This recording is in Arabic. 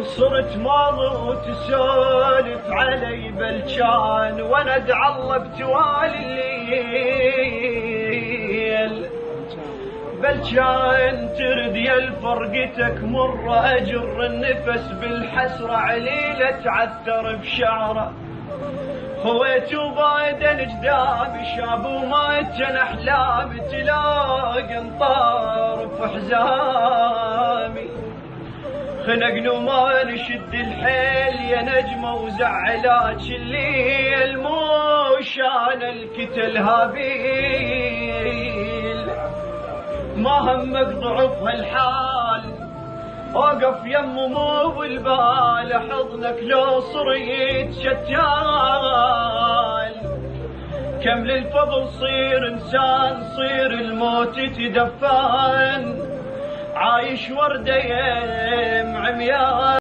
صرت ماضي وتسولف علي بلجان وانا ادعى الله بتوالي الليل. بلجان ترد يا فرقتك مرة اجر النفس بالحسرة عليلة تعثر بشعره. خويت وبايدن جدامي شاب وما يتجن احلامي تلاقي انطار في حزامي. خنقني وما نشد الحيل يا نجمة وزعلات الليل مو شان الكتل هابيل. ما همك ضعف هالحال اوقف يمه مو بالبال حضنك لو صريت شتال. كم للفضل صير انسان صير الموت تدفن عايش وردة عميان.